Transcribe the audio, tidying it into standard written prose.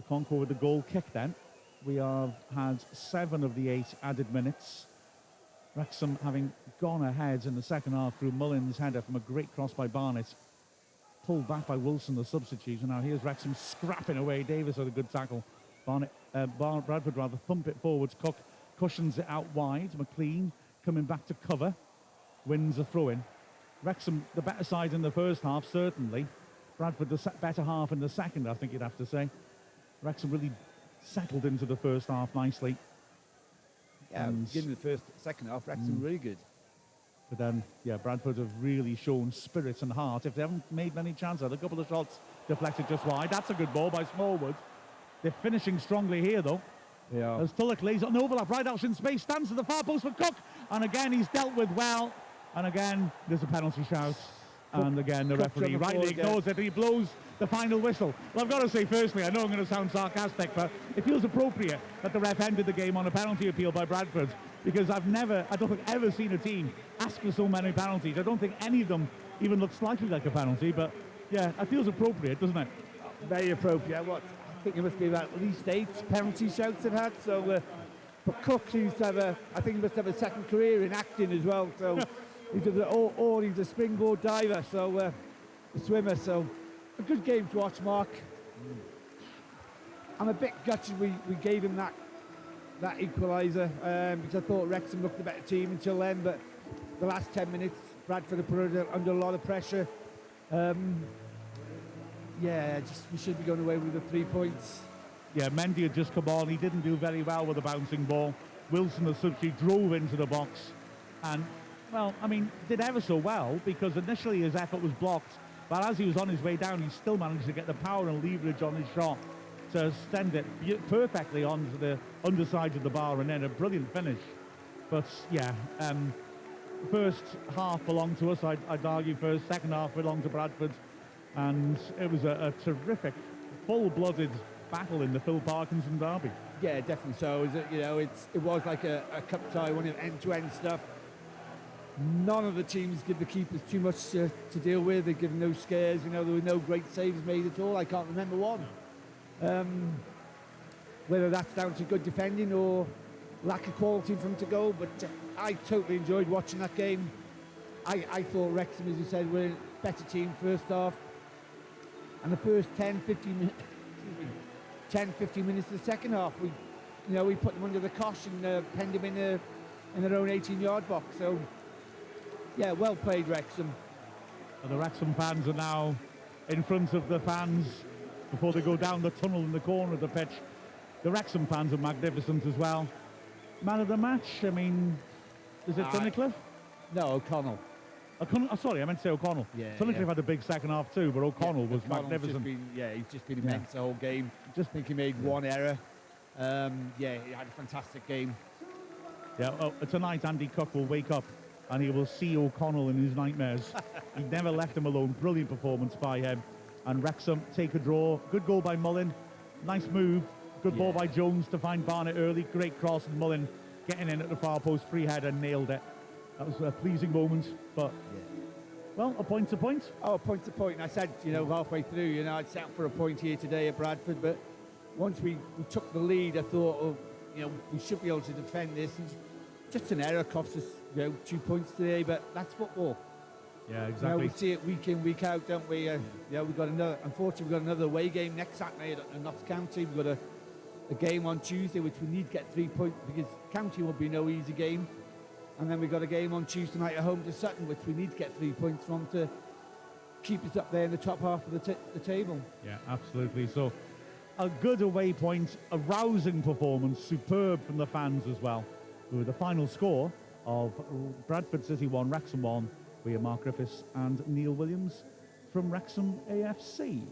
Can't go with the goal kick then. We have had 7 of the 8 added minutes. Wrexham having gone ahead in the second half through Mullins' header from a great cross by Barnett. Pulled back by Wilson, the substitute. And now here's Wrexham scrapping away. Davis had a good tackle. Bradford thump it forwards. Cook cushions it out wide. McLean coming back to cover. Wins a throw-in. Wrexham, the better side in the first half, certainly. Bradford, the better half in the second, I think you'd have to say. Wrexham really settled into the first half nicely. Yeah, beginning of the second half, Wrexham really good. But then, Bradford have really shown spirit and heart. If they haven't made many chances, had a couple of shots deflected just wide. That's a good ball by Smallwood. They're finishing strongly here, though. Yeah. As Tulloch lays on the overlap, right out in space, stands to the far post for Cook. And again, he's dealt with well. And again, there's a penalty shout. And again, the referee rightly ignores it. He blows the final whistle. Well, I've got to say, firstly, I know I'm going to sound sarcastic, but it feels appropriate that the ref ended the game on a penalty appeal by Bradford, because I don't think ever seen a team ask for so many penalties. I don't think any of them even look slightly like a penalty, but yeah, it feels appropriate, doesn't it? Very appropriate. I think it must be about at least 8 penalty shouts they've had. So, but Cook seems to have I think he must have a second career in acting as well. So he's a springboard diver, so a swimmer. So a good game to watch, Mark. I'm a bit gutted we gave him that equaliser because I thought Wrexham looked a better team until then. But the last 10 minutes, Bradford have put it under a lot of pressure. We should be going away with the 3 points. Yeah, Mendy had just come on. He didn't do very well with the bouncing ball. Wilson, the substitute, drove into the box. And, well, I mean, did ever so well, because initially his effort was blocked. But as he was on his way down, he still managed to get the power and leverage on his shot to send it perfectly onto the underside of the bar, and then a brilliant finish. But, first half belonged to us, I'd argue first. Second half belonged to Bradford. And it was a terrific, full-blooded battle in the Phil Parkinson derby. Yeah, definitely so. It was like a cup tie, one of end-to-end stuff. None of the teams give the keepers too much to deal with. They've given no scares. There were no great saves made at all. I can't remember one. Whether that's down to good defending or lack of quality from to go, but I totally enjoyed watching that game. I thought Wrexham, as you said, were a better team first half. And the first 10-15 minutes of the second half, we put them under the cosh and penned them in their own 18-yard box. So, yeah, well played, Wrexham. And the Wrexham fans are now in front of the fans before they go down the tunnel in the corner of the pitch. The Wrexham fans are magnificent as well. Man of the match, I mean, is it Tunnicliffe? No, O'Connell. Sorry, I meant to say O'Connell. Yeah, Tunnicliffe had a big second half too, but O'Connell was magnificent. He's just been immense the whole game. Just think he made one error. He had a fantastic game. Yeah, tonight Andy Cook will wake up and he will see O'Connell in his nightmares. He never left him alone. Brilliant performance by him. And Wrexham take a draw. Good goal by Mullin. Nice move. Good ball by Jones to find Barnett early. Great cross, and Mullin getting in at the far post. Free header, nailed it. That was a pleasing moment. But, well, a point to point. Oh, a point to point. I said, halfway through, I'd set for a point here today at Bradford. But once we took the lead, I thought, we should be able to defend this. And just an error cost us, 2 points today. But that's football. Yeah, exactly. We see it week in, week out, don't we? We've got another away game next Saturday at Notts County. We've got a game on Tuesday, which we need to get 3 points, because County will be no easy game. And then we've got a game on Tuesday night at home to Sutton, which we need to get 3 points from to keep us up there in the top half of the table. Yeah, absolutely. So a good away point, a rousing performance, superb from the fans as well. With the final score of Bradford City 1, Wrexham 1. We are Mark Griffiths and Neil Williams from Wrexham AFC.